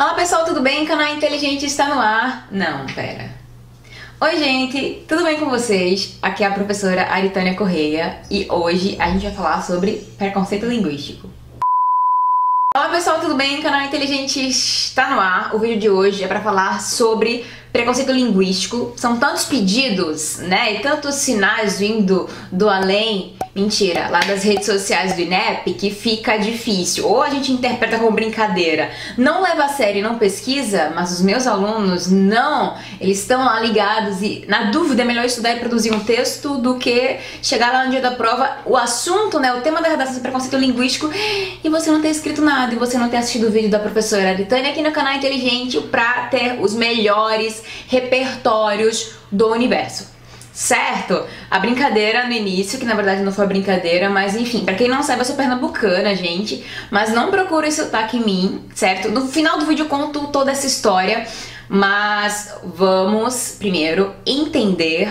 Olá pessoal, tudo bem? O canal Inteligente está no ar. Não, pera. Oi gente, tudo bem com vocês? Aqui é a professora Aritânia Correia e hoje a gente vai falar sobre preconceito linguístico. Olá pessoal, tudo bem? O canal Inteligente está no ar. O vídeo de hoje é para falar sobre preconceito linguístico. São tantos pedidos, né? E tantos sinais vindo do além, mentira, lá das redes sociais do INEP, que fica difícil. Ou a gente interpreta como brincadeira, não leva a sério e não pesquisa, mas os meus alunos não, eles estão lá ligados e na dúvida é melhor estudar e produzir um texto do que chegar lá no dia da prova, o assunto, né, o tema da redação é preconceito linguístico e você não ter escrito nada e você não ter assistido o vídeo da professora Aritânia aqui no canal Inteligente pra ter os melhores repertórios do universo. Certo? A brincadeira no início, que na verdade não foi brincadeira, mas enfim, pra quem não sabe, eu sou pernambucana, gente, mas não procura esse sotaque em mim, certo? No final do vídeo eu conto toda essa história, mas vamos primeiro entender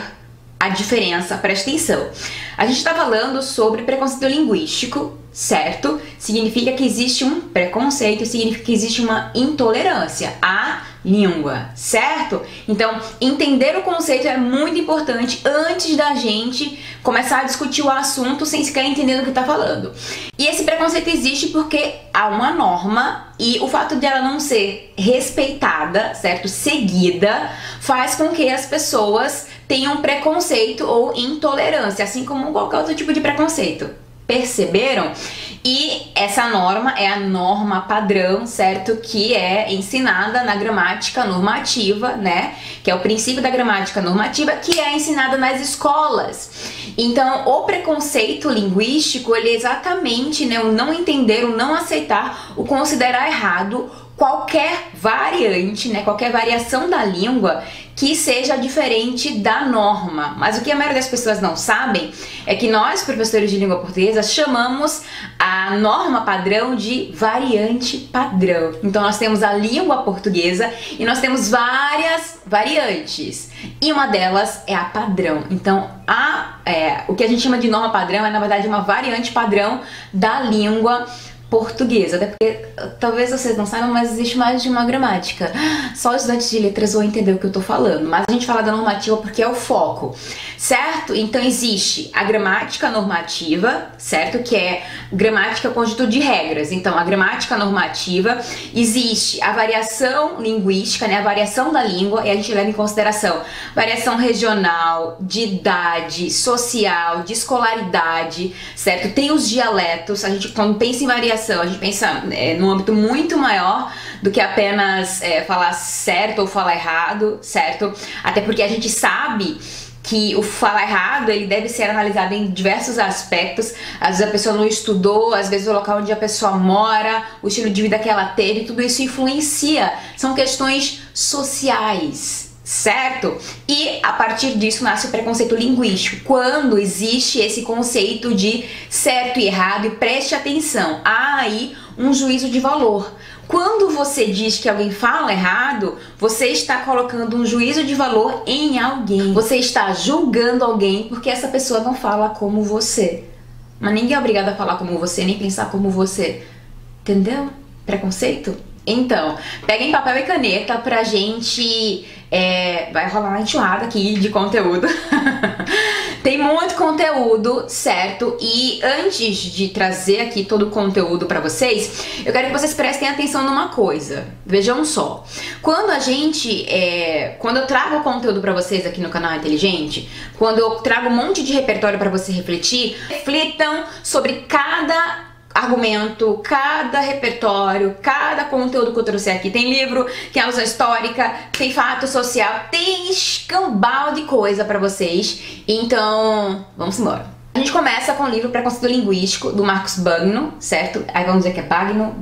a diferença, presta atenção. A gente tá falando sobre preconceito linguístico, certo? Significa que existe um preconceito, significa que existe uma intolerância à língua, certo? Então, entender o conceito é muito importante antes da gente começar a discutir o assunto sem sequer entender o que tá falando. E esse preconceito existe porque há uma norma e o fato de ela não ser respeitada, certo? Seguida, faz com que as pessoas tenham preconceito ou intolerância, assim como qualquer outro tipo de preconceito. Perceberam? E essa norma é a norma padrão, certo? Que é ensinada na gramática normativa, né? Que é o princípio da gramática normativa, que é ensinada nas escolas. Então, o preconceito linguístico, ele é exatamente, né, o não entender, o não aceitar, o considerar errado qualquer variante, né, qualquer variação da língua que seja diferente da norma. Mas o que a maioria das pessoas não sabem é que nós, professores de língua portuguesa, chamamos a norma padrão de variante padrão. Então nós temos a língua portuguesa e nós temos várias variantes. E uma delas é a padrão. Então o que a gente chama de norma padrão é na verdade uma variante padrão da língua portuguesa, até porque talvez vocês não saibam, mas existe mais de uma gramática. Só os estudantes de letras vão entender o que eu tô falando, mas a gente fala da normativa porque é o foco, certo? Então existe a gramática normativa, certo? Que é gramática conjunto de regras. Então a gramática normativa, existe a variação linguística, né? A variação da língua, e a gente leva em consideração variação regional, de idade, social, de escolaridade, certo? Tem os dialetos, a gente quando pensa em variação, a gente pensa num âmbito muito maior do que apenas falar certo ou falar errado, certo? Até porque a gente sabe que o falar errado, ele deve ser analisado em diversos aspectos. Às vezes a pessoa não estudou, às vezes o local onde a pessoa mora, o estilo de vida que ela teve, tudo isso influencia. São questões sociais, certo? E a partir disso nasce o preconceito linguístico, quando existe esse conceito de certo e errado, e preste atenção, há aí um juízo de valor. Quando você diz que alguém fala errado, você está colocando um juízo de valor em alguém. Você está julgando alguém porque essa pessoa não fala como você. Mas ninguém é obrigado a falar como você, nem pensar como você. Entendeu? Preconceito? Então, peguem papel e caneta pra gente... vai rolar uma enxurrada aqui de conteúdo. Tem muito conteúdo, certo? E antes de trazer aqui todo o conteúdo pra vocês, eu quero que vocês prestem atenção numa coisa. Vejam só. Quando eu trago conteúdo pra vocês aqui no canal Inteligente, quando eu trago um monte de repertório pra você refletir, reflitam sobre cada argumento, cada repertório, cada conteúdo que eu trouxe aqui. Tem livro, tem alusão histórica, tem fato social, tem escambau de coisa pra vocês. Então, vamos embora. A gente começa com o livro Preconceito Linguístico, do Marcos Bagno, certo? Aí vamos dizer que é Bagno,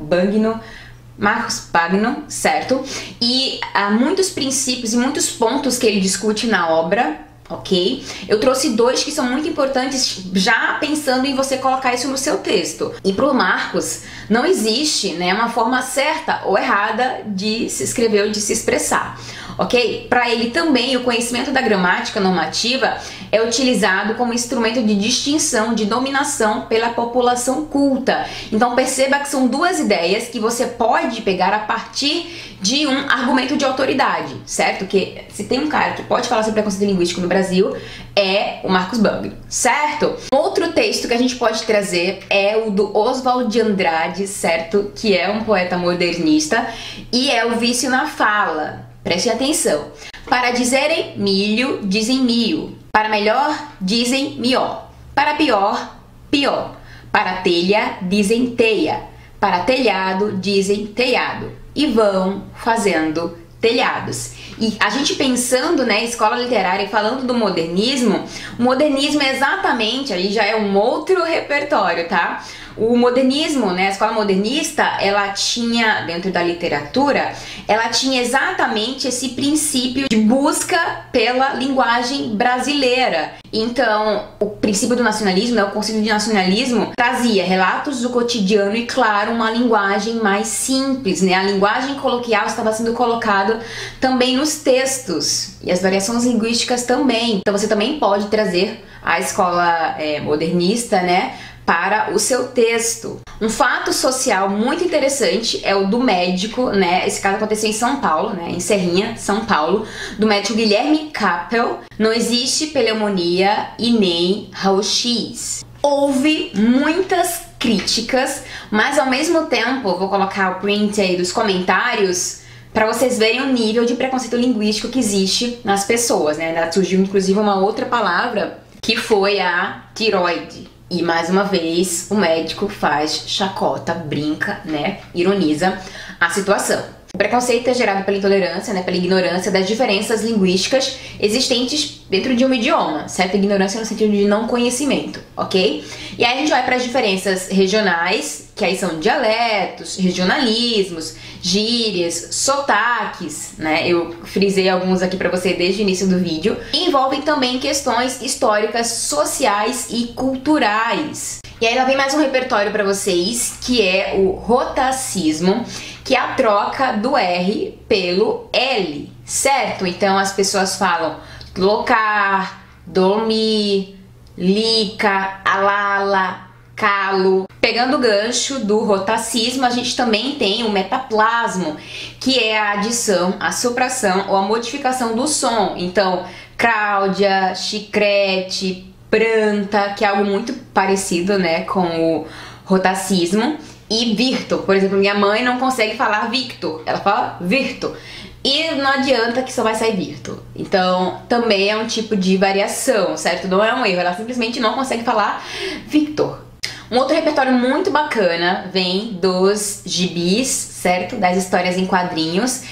Marcos Bagno, certo? E há muitos princípios e muitos pontos que ele discute na obra, ok? Eu trouxe dois que são muito importantes, já pensando em você colocar isso no seu texto. E pro Marcos, não existe, né, uma forma certa ou errada de se escrever ou de se expressar, ok? Para ele também, o conhecimento da gramática normativa é utilizado como instrumento de distinção, de dominação pela população culta. Então perceba que são duas ideias que você pode pegar a partir de um argumento de autoridade, certo? Que se tem um cara que pode falar sobre preconceito linguístico no Brasil, é o Marcos Bagno, certo? Outro texto que a gente pode trazer é o do Oswald de Andrade, certo? Que é um poeta modernista, e é o Vício na Fala. Preste atenção. Para dizerem milho, dizem mio. Para melhor, dizem mió. Para pior, pior. Para telha, dizem teia. Para telhado, dizem telhado. E vão fazendo telhados. E a gente pensando, né, escola literária e falando do modernismo, o modernismo é exatamente, aí já é um outro repertório, tá? O modernismo, né, a escola modernista, ela tinha, dentro da literatura, ela tinha exatamente esse princípio de busca pela linguagem brasileira. Então, o princípio do nacionalismo, né, o conceito de nacionalismo, trazia relatos do cotidiano e, claro, uma linguagem mais simples, né? A linguagem coloquial estava sendo colocada também nos textos e as variações linguísticas também. Então, você também pode trazer a escola modernista, né, para o seu texto. Um fato social muito interessante é o do médico, né? Esse caso aconteceu em São Paulo, né? Em Serrinha, São Paulo, do médico Guilherme Kappel. Não existe pneumonia e nem raio-x. Houve muitas críticas, mas ao mesmo tempo, vou colocar o print aí dos comentários para vocês verem o nível de preconceito linguístico que existe nas pessoas, né? Surgiu inclusive uma outra palavra que foi a tiroide. E mais uma vez o médico faz chacota, brinca, né, ironiza a situação. O preconceito é gerado pela intolerância, né, pela ignorância das diferenças linguísticas existentes dentro de um idioma, certo? Ignorância no sentido de não conhecimento, ok? E aí a gente vai para as diferenças regionais, que aí são dialetos, regionalismos, gírias, sotaques, né? Eu frisei alguns aqui para você desde o início do vídeo. E envolvem também questões históricas, sociais e culturais. E aí lá vem mais um repertório para vocês, que é o rotacismo, que é a troca do R pelo L, certo? Então as pessoas falam locar, dormir, lica, alala, calo. Pegando o gancho do rotacismo, a gente também tem o metaplasmo, que é a adição, a supressão ou a modificação do som. Então, Cláudia, chicrete, planta, que é algo muito parecido, né, com o rotacismo. E Victor, por exemplo, minha mãe não consegue falar Victor, ela fala Virto. E não adianta que só vai sair Virto. Então, também é um tipo de variação, certo? Não é um erro, ela simplesmente não consegue falar Victor. Um outro repertório muito bacana vem dos gibis, certo? Das histórias em quadrinhos,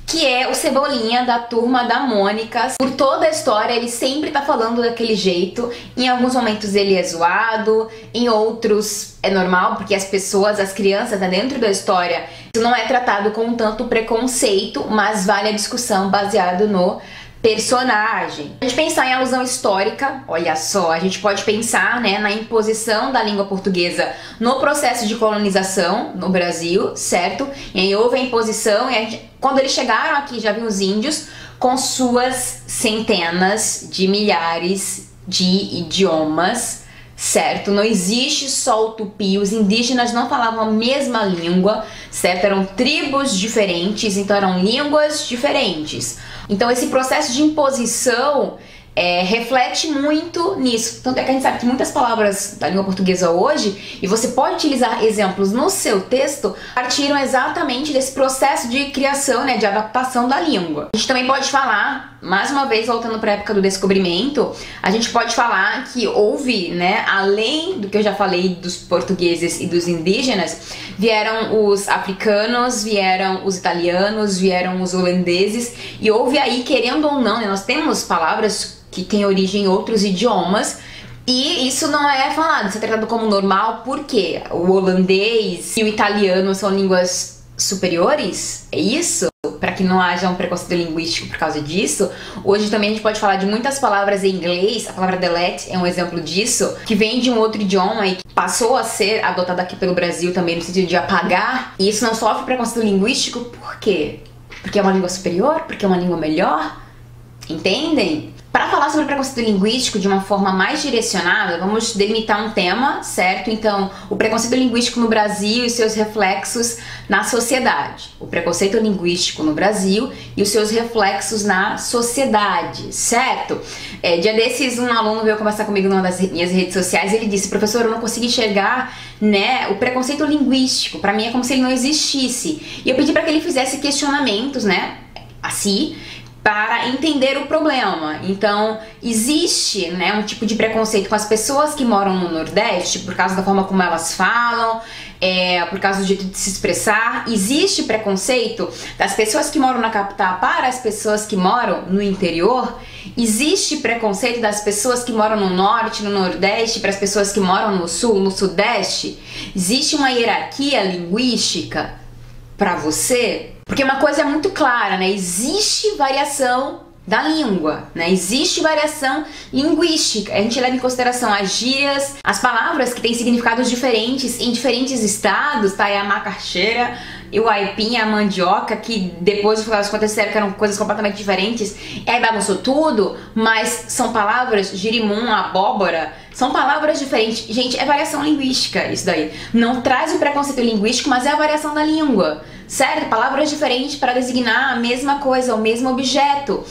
que é o Cebolinha da Turma da Mônica. Por toda a história ele sempre tá falando daquele jeito. Em alguns momentos ele é zoado, em outros é normal, porque as pessoas, as crianças, né, dentro da história, isso não é tratado com tanto preconceito, mas vale a discussão baseado no personagem. A gente pensar em alusão histórica, olha só, a gente pode pensar, né, na imposição da língua portuguesa no processo de colonização no Brasil, certo? E aí houve a imposição e a gente, quando eles chegaram aqui já viam os índios com suas centenas de milhares de idiomas, certo? Não existe só o tupi, os indígenas não falavam a mesma língua, certo? Eram tribos diferentes, então eram línguas diferentes. Então esse processo de imposição reflete muito nisso. Tanto é que a gente sabe que muitas palavras da língua portuguesa hoje, e você pode utilizar exemplos no seu texto, partiram exatamente desse processo de criação, né, de adaptação da língua. A gente também pode falar, mais uma vez voltando para a época do descobrimento, a gente pode falar que houve, né, além do que eu já falei dos portugueses e dos indígenas, vieram os africanos, vieram os italianos, vieram os holandeses, e houve aí, querendo ou não, né, nós temos palavras que têm origem em outros idiomas, e isso não é falado, isso é tratado como normal, porque o holandês e o italiano são línguas superiores? É isso? Para que não haja um preconceito linguístico por causa disso. Hoje também a gente pode falar de muitas palavras em inglês. A palavra delete é um exemplo disso, que vem de um outro idioma e que passou a ser adotada aqui pelo Brasil também no sentido de apagar. E isso não sofre preconceito linguístico por quê? Porque é uma língua superior? Porque é uma língua melhor? Entendem? Para falar sobre preconceito linguístico de uma forma mais direcionada, vamos delimitar um tema, certo? Então, o preconceito linguístico no Brasil e seus reflexos na sociedade. O preconceito linguístico no Brasil e os seus reflexos na sociedade, certo? Dia desses, um aluno veio conversar comigo numa das minhas redes sociais e ele disse: professor, eu não consigo enxergar, né, o preconceito linguístico. Para mim é como se ele não existisse. E eu pedi para que ele fizesse questionamentos, né, assim, para entender o problema. Então, existe, né, um tipo de preconceito com as pessoas que moram no Nordeste por causa da forma como elas falam, por causa do jeito de se expressar. Existe preconceito das pessoas que moram na capital para as pessoas que moram no interior. Existe preconceito das pessoas que moram no Norte, no Nordeste, para as pessoas que moram no Sul, no Sudeste. Existe uma hierarquia linguística para você? Porque uma coisa é muito clara, né? Existe variação da língua, né? Existe variação linguística. A gente leva em consideração as gírias, as palavras que têm significados diferentes em diferentes estados, tá? É a macaxeira e o aipim, a mandioca, que depois no final das contas disseram que eram coisas completamente diferentes. E aí bagunçou tudo, mas são palavras, girimum, abóbora, são palavras diferentes. Gente, é variação linguística isso daí. Não traz o preconceito linguístico, mas é a variação da língua, certo? Palavras diferentes para designar a mesma coisa, o mesmo objeto.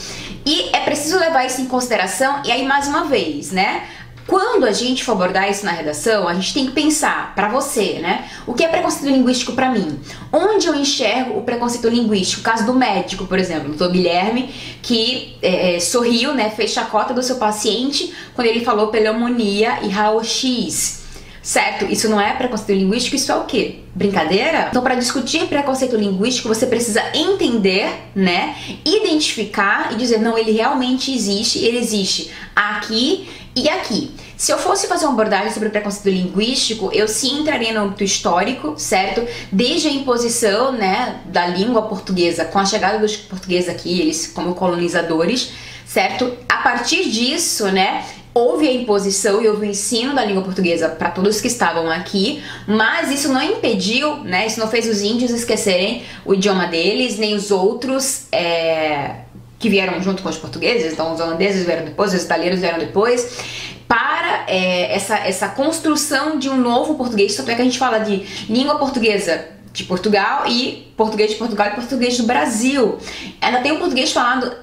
E é preciso levar isso em consideração. E aí, mais uma vez, né? Quando a gente for abordar isso na redação, a gente tem que pensar, pra você, né? O que é preconceito linguístico pra mim? Onde eu enxergo o preconceito linguístico? O caso do médico, por exemplo, o Dr. Guilherme, que sorriu, né? Fez chacota do seu paciente quando ele falou pneumonia e raio-x. Certo? Isso não é preconceito linguístico, isso é o quê? Brincadeira? Então, para discutir preconceito linguístico, você precisa entender, né? Identificar e dizer, não, ele realmente existe, ele existe aqui e aqui. Se eu fosse fazer uma abordagem sobre preconceito linguístico, eu sim entraria no âmbito histórico, certo? Desde a imposição, né, da língua portuguesa, com a chegada dos portugueses aqui, eles como colonizadores, certo? A partir disso, né, houve a imposição e houve o ensino da língua portuguesa para todos que estavam aqui, mas isso não impediu, né, isso não fez os índios esquecerem o idioma deles, nem os outros que vieram junto com os portugueses. Então os holandeses vieram depois, os italianos vieram depois, para essa construção de um novo português. Tanto é que a gente fala de língua portuguesa de Portugal e português de Portugal e português do Brasil. Ainda tem o português falado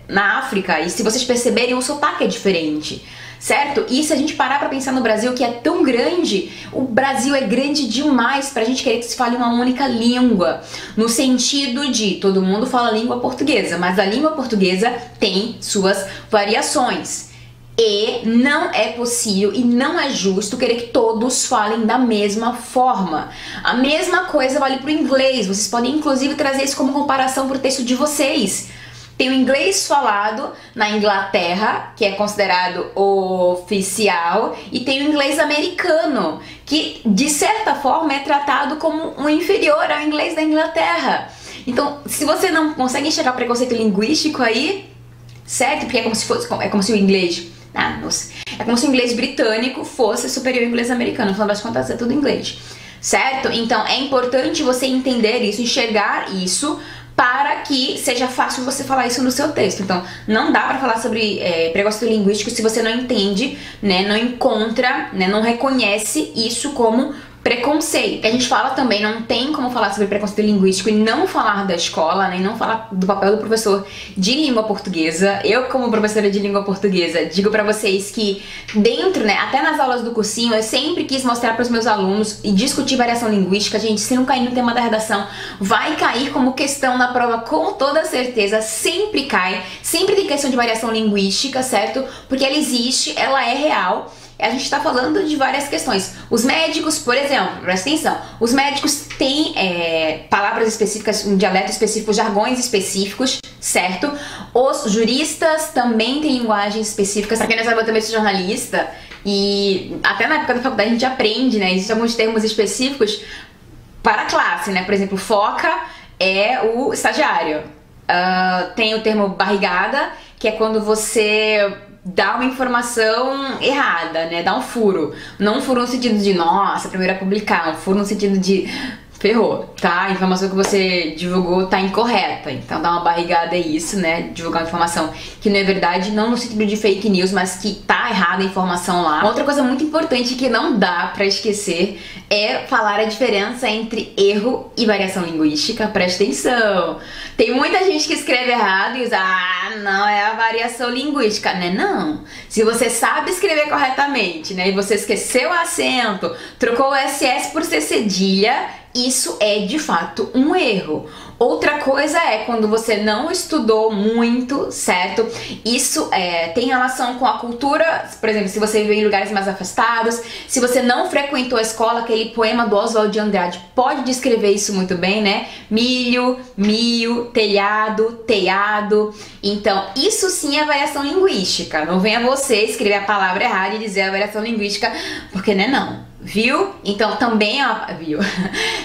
na África, e se vocês perceberem, o sotaque é diferente, certo? E se a gente parar pra pensar no Brasil, que é tão grande, o Brasil é grande demais pra gente querer que se fale uma única língua, no sentido de todo mundo fala língua portuguesa, mas a língua portuguesa tem suas variações. E não é possível e não é justo querer que todos falem da mesma forma. A mesma coisa vale para o inglês. Vocês podem inclusive trazer isso como comparação para o texto de vocês. Tem o inglês falado na Inglaterra, que é considerado oficial, e tem o inglês americano, que de certa forma é tratado como um inferior ao inglês da Inglaterra. Então, se você não consegue enxergar preconceito linguístico aí, certo? Porque é como se o inglês... é como se o inglês britânico fosse superior ao inglês americano. No final das contas é tudo inglês, certo? Então é importante você entender isso, enxergar isso, para que seja fácil você falar isso no seu texto. Então não dá pra falar sobre preconceito linguístico se você não entende, né, não encontra, né, não reconhece isso como preconceito. A gente fala também, não tem como falar sobre preconceito linguístico e não falar da escola, nem não falar do papel do professor de língua portuguesa. Eu, como professora de língua portuguesa, digo pra vocês que dentro, né, até nas aulas do cursinho, eu sempre quis mostrar pros meus alunos e discutir variação linguística. Gente, se não cair no tema da redação, vai cair como questão na prova com toda certeza, sempre cai, sempre tem questão de variação linguística, certo? Porque ela existe, ela é real. A gente está falando de várias questões. Os médicos, por exemplo, presta atenção, os médicos têm palavras específicas, um dialeto específico, jargões específicos, certo? Os juristas também têm linguagens específicas. Pra quem não sabe, eu também sou jornalista e até na época da faculdade a gente aprende, né? Existem alguns termos específicos para a classe, né? Por exemplo, foca é o estagiário. Tem o termo barrigada, que é quando você dá uma informação errada, né? Dá um furo. Não um furo no sentido de, nossa, primeiro a publicar. Um furo no sentido de, ferrou, tá? A informação que você divulgou tá incorreta. Então dar uma barrigada é isso, né? Divulgar uma informação que não é verdade, não no sentido de fake news, mas que tá errada a informação lá. Outra coisa muito importante que não dá pra esquecer é falar a diferença entre erro e variação linguística. Presta atenção. Tem muita gente que escreve errado e usa, não, é a variação linguística, né? Não. Se você sabe escrever corretamente, né? E você esqueceu o acento, trocou o SS por C cedilha, isso é de fato um erro. Outra coisa é quando você não estudou muito, certo? Isso tem relação com a cultura, por exemplo, se você vive em lugares mais afastados, se você não frequentou a escola, aquele poema do Oswald de Andrade pode descrever isso muito bem, né? Milho, mio, telhado, teado. Então, isso sim é variação linguística. Não venha você escrever a palavra errada e dizer a variação linguística, porque não. Viu? Então também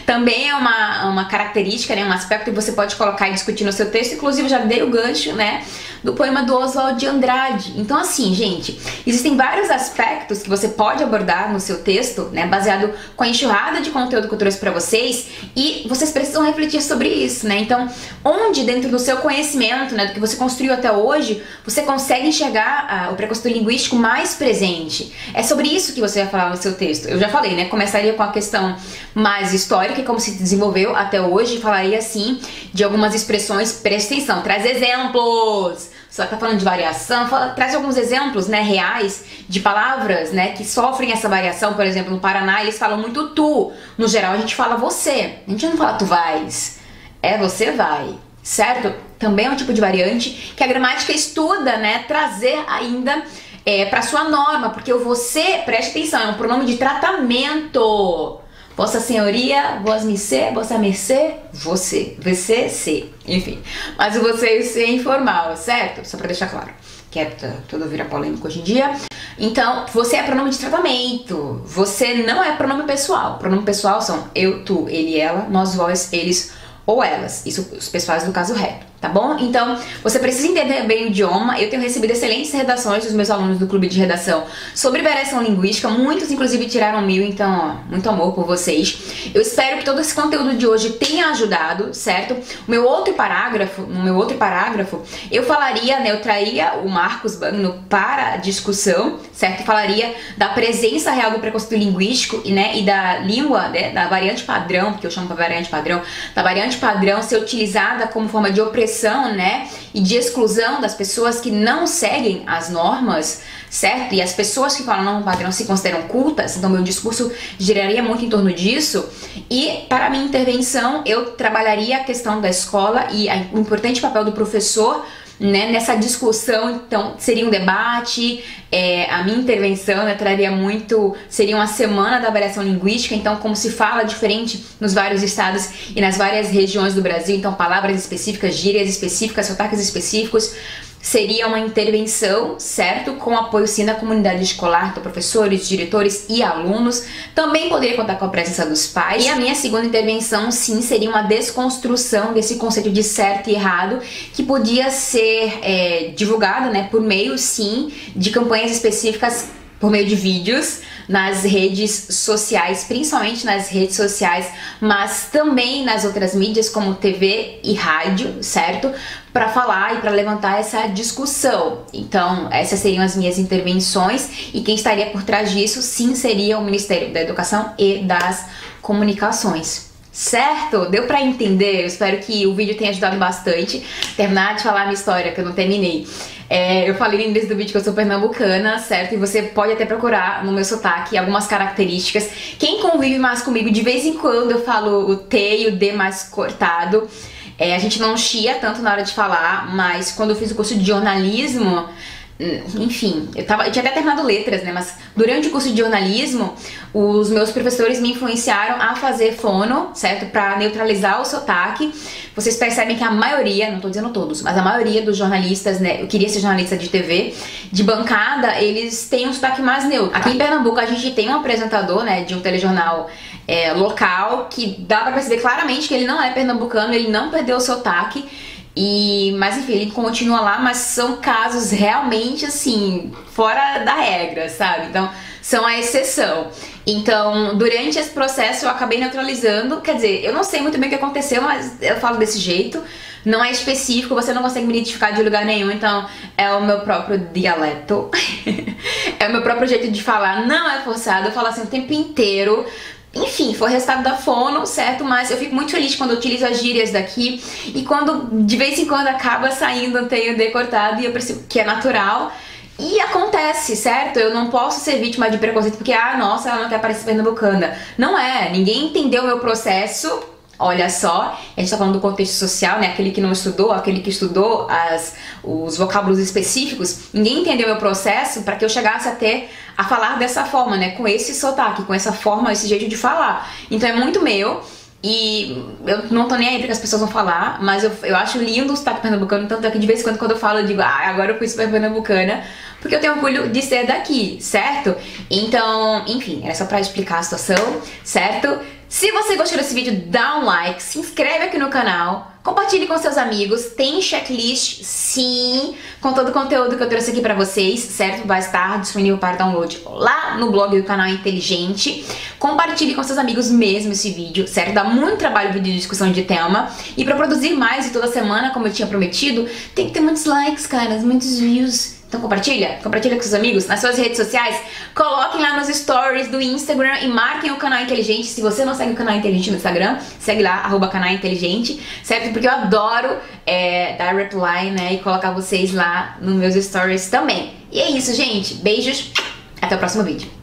também é uma característica, né? Um aspecto que você pode colocar e discutir no seu texto. Inclusive já dei o gancho, né? Do poema do Oswald de Andrade. Então assim, gente, existem vários aspectos que você pode abordar no seu texto, né? Baseado com a enxurrada de conteúdo que eu trouxe pra vocês, e vocês precisam refletir sobre isso, né? Então, onde dentro do seu conhecimento, né? Do que você construiu até hoje, você consegue enxergar o preconceito linguístico mais presente. É sobre isso que você vai falar no seu texto. Eu já falei, né? Começaria com a questão mais histórica, como se desenvolveu até hoje, falaria assim de algumas expressões. Presta atenção, traz exemplos. Você tá falando de variação, traz alguns exemplos, né, reais de palavras, né, que sofrem essa variação. Por exemplo, no Paraná eles falam muito tu. No geral a gente fala você. A gente não fala tu vais. É você vai, certo? Também é um tipo de variante que a gramática estuda, né, trazer ainda para sua norma, porque o você, preste atenção, é um pronome de tratamento. Vossa senhoria, vós mercê, vossa mercê, você, se, enfim. Mas o você e o se é informal, certo? Só pra deixar claro, que tudo vira polêmico hoje em dia. Então, você é pronome de tratamento. Você não é pronome pessoal. Pronome pessoal são eu, tu, ele, ela, nós, vós, eles ou elas. Isso os pessoais do caso reto. Tá bom? Então, você precisa entender bem o idioma. Eu tenho recebido excelentes redações dos meus alunos do clube de redação sobre variação linguística. Muitos, inclusive, tiraram 1000, então, ó, muito amor por vocês. Eu espero que todo esse conteúdo de hoje tenha ajudado, certo? No meu outro parágrafo, eu falaria, né, eu traria o Marcos Bagno para a discussão, certo? Falaria da presença real do preconceito linguístico e da língua, né, da variante padrão, que eu chamo de variante padrão, da variante padrão ser utilizada como forma de opressão, né, e de exclusão das pessoas que não seguem as normas, certo? E as pessoas que falam não padrão se consideram cultas, então meu discurso giraria muito em torno disso. E para a minha intervenção eu trabalharia a questão da escola e o importante papel do professor, né, nessa discussão. Então seria um debate, a minha intervenção, né, traria muito, seria uma semana da variação linguística, então como se fala diferente nos vários estados e nas várias regiões do Brasil, então palavras específicas, gírias específicas, sotaques específicos. Seria uma intervenção, certo? Com apoio sim da comunidade escolar, então professores, diretores e alunos. Também poderia contar com a presença dos pais. E a minha segunda intervenção, sim, seria uma desconstrução desse conceito de certo e errado, que podia ser divulgado, né, por meio, sim, de campanhas específicas, por meio de vídeos nas redes sociais, principalmente nas redes sociais, mas também nas outras mídias como TV e rádio, certo? Para falar e para levantar essa discussão. Então, essas seriam as minhas intervenções, e quem estaria por trás disso, sim, seria o Ministério da Educação e das Comunicações. Certo? Deu pra entender? Eu espero que o vídeo tenha ajudado bastante. Terminar de falar a minha história, que eu não terminei. Eu falei no início do vídeo que eu sou pernambucana, certo? E você pode até procurar no meu sotaque algumas características. Quem convive mais comigo, de vez em quando eu falo o T e o D mais cortado. A gente não chia tanto na hora de falar, mas quando eu fiz o curso de jornalismo, enfim, eu tinha até terminado letras, né? Mas durante o curso de jornalismo, os meus professores me influenciaram a fazer fono, certo? Pra neutralizar o sotaque. Vocês percebem que a maioria, não tô dizendo todos, mas a maioria dos jornalistas, né? Eu queria ser jornalista de TV, de bancada, eles têm um sotaque mais neutro. Aqui em Pernambuco a gente tem um apresentador, né, de um telejornal local, que dá pra perceber claramente que ele não é pernambucano, ele não perdeu o sotaque. Mas enfim, ele continua lá, mas são casos realmente assim, fora da regra, sabe? Então, são a exceção. Então, durante esse processo eu acabei neutralizando, quer dizer, eu não sei muito bem o que aconteceu, mas eu falo desse jeito. Não é específico, você não consegue me identificar de lugar nenhum, então é o meu próprio dialeto. É o meu próprio jeito de falar, não é forçado, eu falo assim o tempo inteiro. Enfim, foi resultado da fono, certo? Mas eu fico muito feliz quando eu utilizo as gírias daqui e quando de vez em quando acaba saindo tem o D cortado e eu percebo que é natural. E acontece, certo? Eu não posso ser vítima de preconceito porque, nossa, ela não quer parecer pernambucana. Não é, ninguém entendeu o meu processo. Olha só, a gente tá falando do contexto social, né? Aquele que não estudou, aquele que estudou os vocábulos específicos. Ninguém entendeu o meu processo para que eu chegasse a falar dessa forma, né? Com esse sotaque, com essa forma, esse jeito de falar. Então é muito meu. E eu não tô nem aí porque as pessoas vão falar, mas eu acho lindo o sotaque pernambucano, tanto é que de vez em quando eu falo, eu digo, agora eu fui super pernambucana, porque eu tenho orgulho de ser daqui, certo? Então, enfim, era só pra explicar a situação, certo? Se você gostou desse vídeo, dá um like, se inscreve aqui no canal, compartilhe com seus amigos, tem checklist, sim, com todo o conteúdo que eu trouxe aqui pra vocês, certo? Vai estar disponível para download lá no blog do canal Inteligente. Compartilhe com seus amigos mesmo esse vídeo, certo? Dá muito trabalho vídeo de discussão de tema. E pra produzir mais e toda semana, como eu tinha prometido, tem que ter muitos likes, caras, muitos views. Então compartilha com seus amigos, nas suas redes sociais, coloquem lá nos stories do Instagram e marquem o Canal Inteligente. Se você não segue o Canal Inteligente no Instagram, segue lá, @Canal Inteligente, certo? Porque eu adoro dar reply, né, e colocar vocês lá nos meus stories também. E é isso, gente. Beijos, até o próximo vídeo.